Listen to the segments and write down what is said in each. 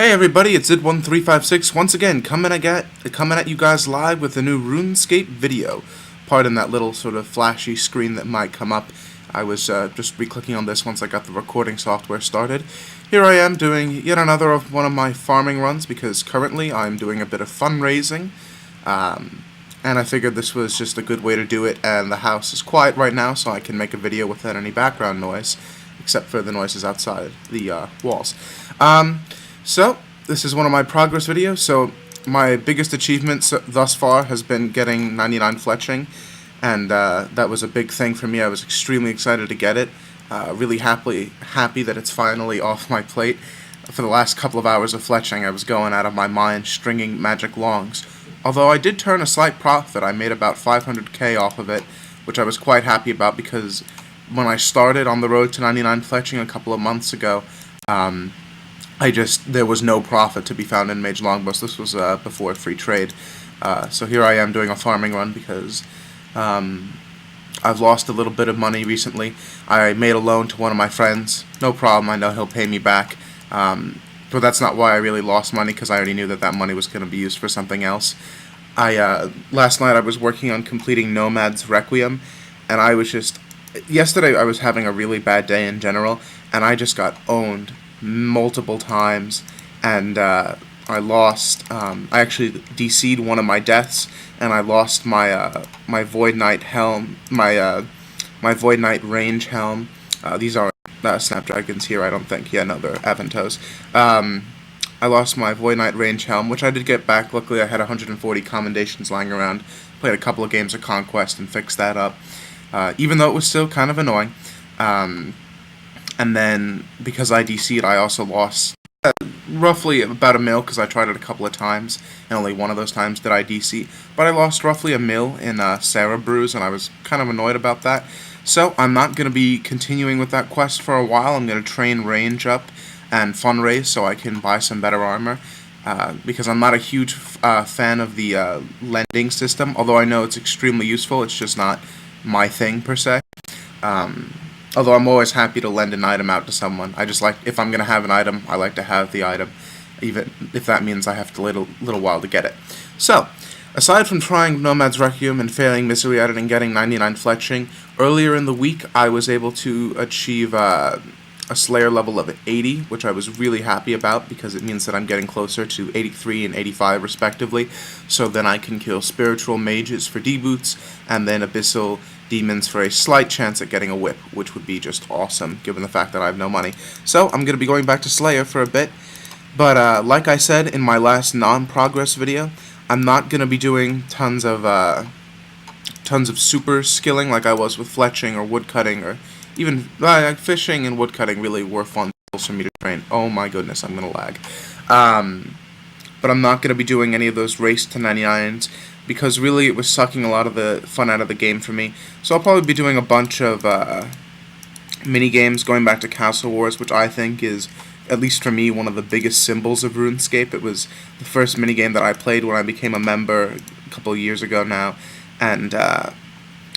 Hey everybody, it's Id1356 once again coming at you guys live with a new RuneScape video. Pardon that little sort of flashy screen that might come up. I was just re-clicking on this once I got the recording software started. Here I am doing yet another of one of my farming runs because currently I'm doing a bit of fundraising. And I figured this was just a good way to do it, and the house is quiet right now so I can make a video without any background noise, except for the noises outside the walls. So, this is one of my progress videos. So, my biggest achievement thus far has been getting 99 fletching, and that was a big thing for me. I was extremely excited to get it. Really happy that it's finally off my plate. For the last couple of hours of fletching, I was going out of my mind stringing magic longs. Although I did turn a slight profit, I made about 500k off of it, which I was quite happy about because when I started on the road to 99 fletching a couple of months ago, there was no profit to be found in Mage Longbows. This was before free trade. So here I am doing a farming run because I've lost a little bit of money recently. I made a loan to one of my friends. No problem, I know he'll pay me back. But that's not why I really lost money, because I already knew that that money was going to be used for something else. Last night I was working on completing Nomad's Requiem, and yesterday I was having a really bad day in general, and I just got owned multiple times, and I lost, I actually DC'd one of my deaths, and I lost my Void Knight helm, my Void Knight range helm. These are Snapdragons here, I don't think. Yeah, no, they're Aventos. I lost my Void Knight range helm, which I did get back. Luckily, I had 140 commendations lying around. Played a couple of games of Conquest and fixed that up, even though it was still kind of annoying. And then, because I DC'd, I also lost roughly about $1 mil, because I tried it a couple of times, and only one of those times did I DC. But I lost roughly $1 mil in Sarah Brews, and I was kind of annoyed about that. So, I'm not going to be continuing with that quest for a while. I'm going to train range up and fundraise so I can buy some better armor, because I'm not a huge fan of the lending system, although I know it's extremely useful. It's just not my thing, per se. Although I'm always happy to lend an item out to someone. I just like, if I'm going to have an item, I like to have the item, even if that means I have to wait a little while to get it. So, aside from trying Nomad's Requiem and failing miserably at it and getting 99 fletching, earlier in the week I was able to achieve a Slayer level of 80, which I was really happy about because it means that I'm getting closer to 83 and 85 respectively, so then I can kill spiritual mages for D-boots, and then abyssal demons for a slight chance at getting a whip, which would be just awesome given the fact that I have no money. So I'm going to be going back to Slayer for a bit, but like I said in my last non-progress video, I'm not going to be doing tons of super skilling like I was with fletching or woodcutting, or even fishing and woodcutting really were fun skills for me to train. Oh my goodness, I'm going to lag. But I'm not going to be doing any of those race to 99s, because really it was sucking a lot of the fun out of the game for me. So I'll probably be doing a bunch of mini-games, going back to Castle Wars, which I think is, at least for me, one of the biggest symbols of RuneScape. It was the first minigame that I played when I became a member a couple of years ago now, and I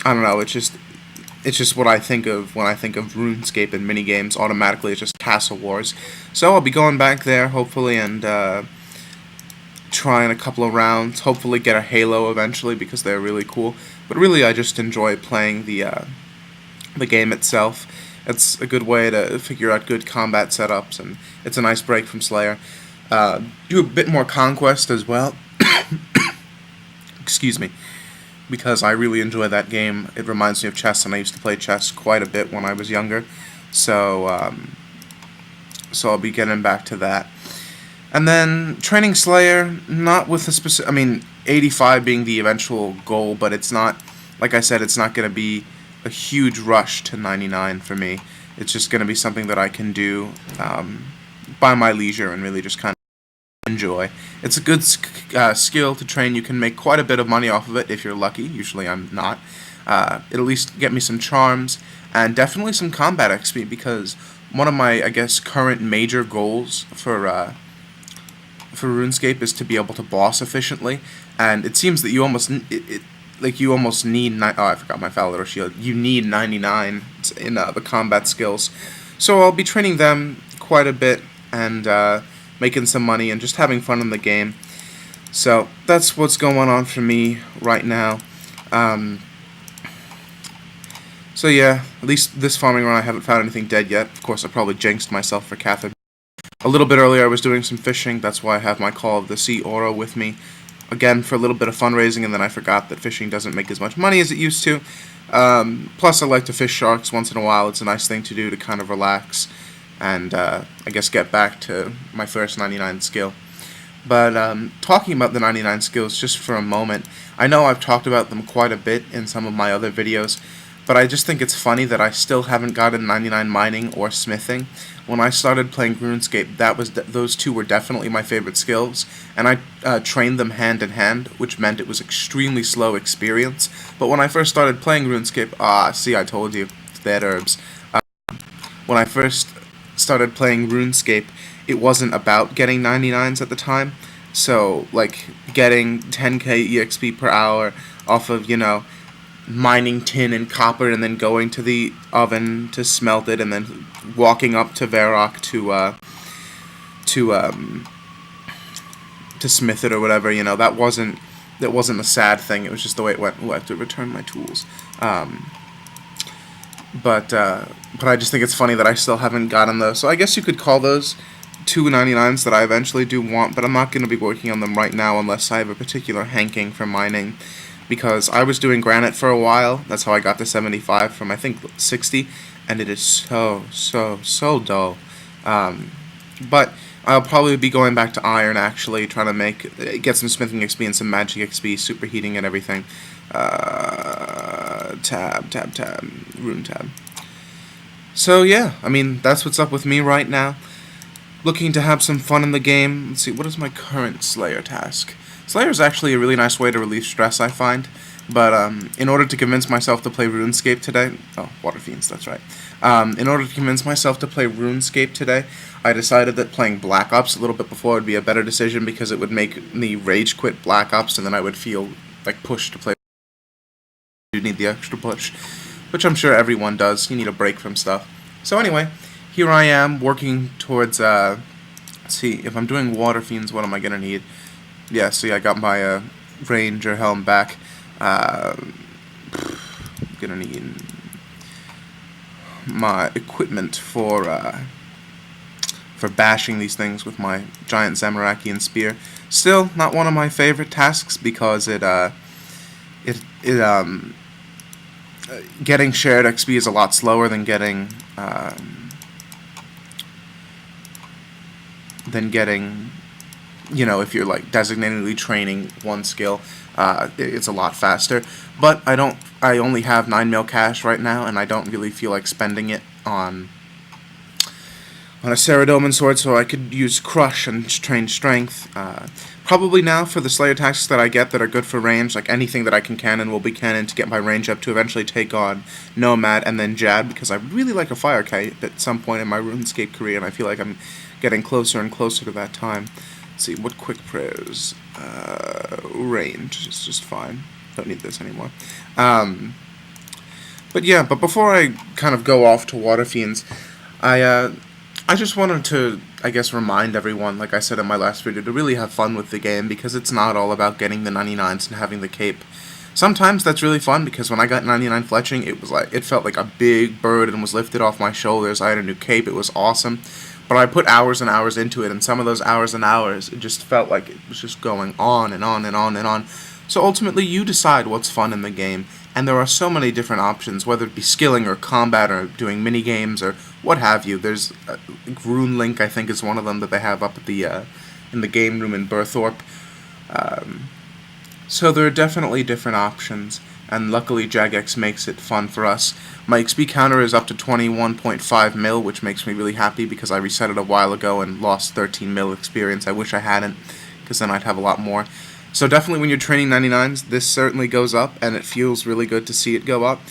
don't know, it's just what I think of when I think of RuneScape and minigames. Automatically, it's just Castle Wars. So I'll be going back there, hopefully, and trying a couple of rounds. Hopefully get a Halo eventually, because they're really cool. But really, I just enjoy playing the game itself. It's a good way to figure out good combat setups, and it's a nice break from Slayer. Do a bit more Conquest as well. Excuse me. Because I really enjoy that game. It reminds me of chess, and I used to play chess quite a bit when I was younger. So I'll be getting back to that. And then training Slayer, not with a specific, 85 being the eventual goal, but it's not, like I said, it's not going to be a huge rush to 99 for me. It's just going to be something that I can do by my leisure and really just kind of enjoy. It's a good skill to train. You can make quite a bit of money off of it if you're lucky. Usually I'm not. It'll at least get me some charms and definitely some combat XP, because one of my, I guess, current major goals for RuneScape is to be able to boss efficiently, and it seems that you almost need I forgot my Falador shield. You need 99 in the combat skills, so I'll be training them quite a bit, and making some money, and just having fun in the game. So that's what's going on for me right now. So yeah, at least this farming run I haven't found anything dead yet. Of course, I probably jinxed myself for Catherine. A little bit earlier I was doing some fishing, that's why I have my Call of the Sea aura with me. Again, for a little bit of fundraising, and then I forgot that fishing doesn't make as much money as it used to. Plus, I like to fish sharks once in a while. It's a nice thing to do to kind of relax and, I guess, get back to my first 99 skill. But talking about the 99 skills just for a moment, I know I've talked about them quite a bit in some of my other videos, but I just think it's funny that I still haven't gotten 99 mining or smithing. When I started playing RuneScape, those two were definitely my favorite skills, and I trained them hand in hand, which meant it was extremely slow experience. But when I first started playing RuneScape, see, I told you, it's bad herbs. When I first started playing RuneScape, it wasn't about getting 99s at the time. So, like, getting 10k EXP per hour off of, you know, mining tin and copper, and then going to the oven to smelt it, and then walking up to Varrock to smith it or whatever. You know, that wasn't a sad thing. It was just the way it went. Ooh, I have to return my tools. But I just think it's funny that I still haven't gotten those. So I guess you could call those 299s that I eventually do want, but I'm not going to be working on them right now unless I have a particular hanking for mining. Because I was doing granite for a while. That's how I got to 75 from, I think, 60. And it is so dull. But I'll probably be going back to iron, actually, trying to get some smithing XP and some magic XP, superheating and everything. Rune tab. So yeah, I mean, that's what's up with me right now. Looking to have some fun in the game. Let's see, what is my current Slayer task? Slayer is actually a really nice way to relieve stress, I find. But in order to convince myself to play RuneScape today... Oh, Water Fiends, that's right. In order to convince myself to play RuneScape today, I decided that playing Black Ops a little bit before would be a better decision, because it would make me rage quit Black Ops, and then I would feel like pushed to play. You need the extra push, which I'm sure everyone does. You need a break from stuff. So anyway, here I am working towards... let's see, if I'm doing Water Fiends, what am I going to need? Yeah, see, I got my Ranger helm back. Gonna need my equipment for bashing these things with my giant Zamarakian spear. Still, not one of my favorite tasks, because getting shared XP is a lot slower than getting you know, if you're like designatedly training one skill, it's a lot faster. But I only have 9 mil cash right now, and I don't really feel like spending it on a Saradomin sword, so I could use Crush and train Strength. Probably now for the Slayer tasks that I get that are good for range, like anything that I can cannon will be cannon to get my range up to eventually take on Nomad and then Jad, because I really like a Fire Kite at some point in my RuneScape career, and I feel like I'm getting closer and closer to that time. Let's see, what quick prayers? Range is just fine. Don't need this anymore. But yeah, but before I kind of go off to Water Fiends, I just wanted to, I guess, remind everyone, like I said in my last video, to really have fun with the game, because it's not all about getting the 99s and having the cape. Sometimes that's really fun, because when I got 99 fletching, it felt like a big burden was lifted off my shoulders. I had a new cape, it was awesome. But I put hours and hours into it, and some of those hours and hours, it just felt like it was just going on and on and on and on. So ultimately, you decide what's fun in the game, and there are so many different options, whether it be skilling or combat or doing mini games or what have you. There's Rune Link, I think, is one of them that they have up at the in the game room in Burthorpe. So there are definitely different options, and luckily JaGex makes it fun for us. My XP counter is up to 21.5 mil, which makes me really happy, because I reset it a while ago and lost 13 mil experience. I wish I hadn't, because then I'd have a lot more. So definitely when you're training 99s, this certainly goes up, and it feels really good to see it go up.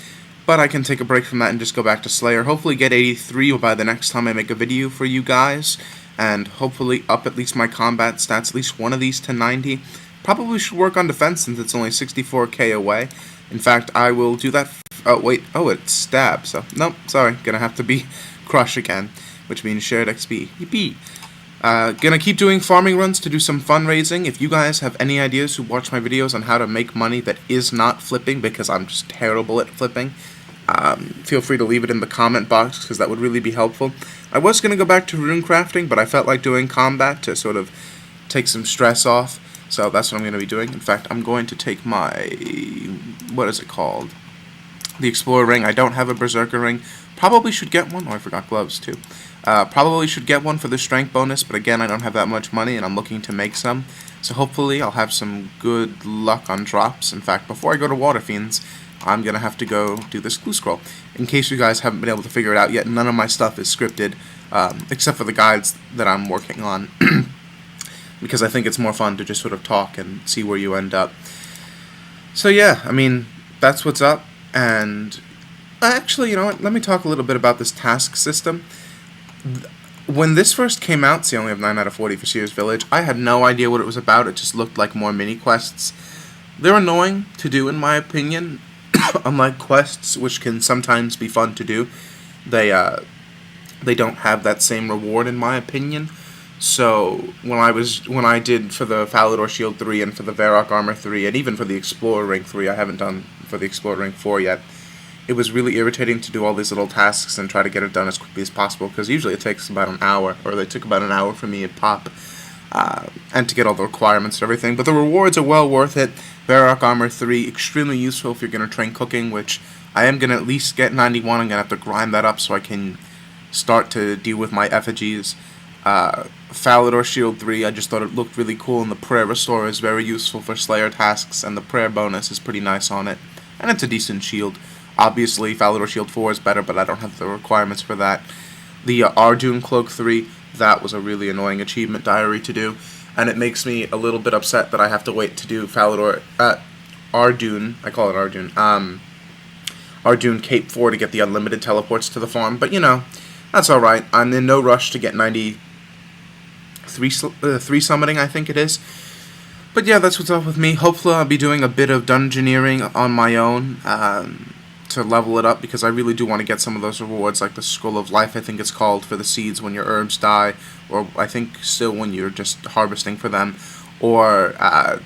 But I can take a break from that and just go back to Slayer. Hopefully get 83 by the next time I make a video for you guys, and hopefully up at least my combat stats, at least one of these to 90. Probably should work on defense, since it's only 64k away. In fact, I will do that. Oh, wait. Oh, it's stab. So, nope. Sorry. Gonna have to be Crush again, which means shared XP. Yippee. Gonna keep doing farming runs to do some fundraising. If you guys have any ideas who watch my videos on how to make money that is not flipping, because I'm just terrible at flipping, feel free to leave it in the comment box, because that would really be helpful. I was going to go back to rune crafting, but I felt like doing combat to sort of take some stress off, so that's what I'm going to be doing. In fact, I'm going to take my, what is it called? The Explorer ring. I don't have a Berserker ring. Probably should get one. Oh, I forgot gloves too. Probably should get one for the strength bonus, but again, I don't have that much money, and I'm looking to make some. So hopefully I'll have some good luck on drops. In fact, before I go to Water Fiends, I'm going to have to go do this clue scroll. In case you guys haven't been able to figure it out yet, none of my stuff is scripted, except for the guides that I'm working on, because I think it's more fun to just sort of talk and see where you end up. So yeah, I mean, that's what's up, and actually, you know what, let me talk a little bit about this task system. When this first came out, see, I only have 9 out of 40 for Sears Village, I had no idea what it was about. It just looked like more mini-quests. They're annoying to do, in my opinion. Unlike quests, which can sometimes be fun to do, they don't have that same reward, in my opinion. So when I did for the Falador Shield 3 and for the Varrock Armor 3 and even for the Explorer Ring 3, I haven't done for the Explorer Ring 4 yet. It was really irritating to do all these little tasks and try to get it done as quickly as possible, because usually it takes about an hour, or they took about an hour for me at pop, and to get all the requirements and everything. But the rewards are well worth it. Varrock Armor 3, extremely useful if you're going to train cooking, which I am going to at least get 91. I'm going to have to grind that up so I can start to deal with my effigies. Falador Shield 3, I just thought it looked really cool, and the Prayer Restore is very useful for Slayer tasks, and the Prayer bonus is pretty nice on it. And it's a decent shield. Obviously, Falador Shield 4 is better, but I don't have the requirements for that. The Ardun Cloak 3, that was a really annoying achievement diary to do, and it makes me a little bit upset that I have to wait to do Falador, Ardun, I call it Ardun, Ardun Cape 4 to get the unlimited teleports to the farm, but you know, that's alright. I'm in no rush to get 93 summoning, I think it is. But yeah, that's what's up with me. Hopefully I'll be doing a bit of dungeoneering on my own, to level it up, because I really do want to get some of those rewards, like the Scroll of Life, I think it's called, for the seeds when your herbs die, or I think still when you're just harvesting for them, or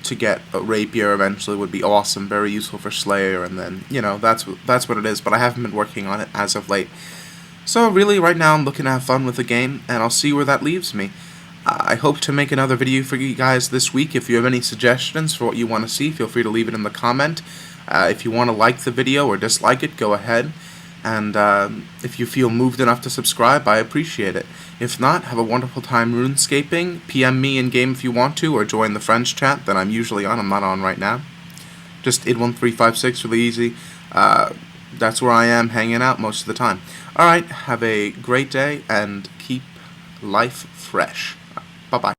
to get a rapier eventually would be awesome, very useful for Slayer, and then, you know, that's what it is, but I haven't been working on it as of late. So really, right now I'm looking to have fun with the game, and I'll see where that leaves me. I hope to make another video for you guys this week. If you have any suggestions for what you want to see, feel free to leave it in the comment. If you want to like the video or dislike it, go ahead. And if you feel moved enough to subscribe, I appreciate it. If not, have a wonderful time runescaping. PM me in-game if you want to, or join the friends chat that I'm usually on. I'm not on right now. Just Id1356, really easy. That's where I am hanging out most of the time. Alright, have a great day, and keep life fresh. Bye-bye.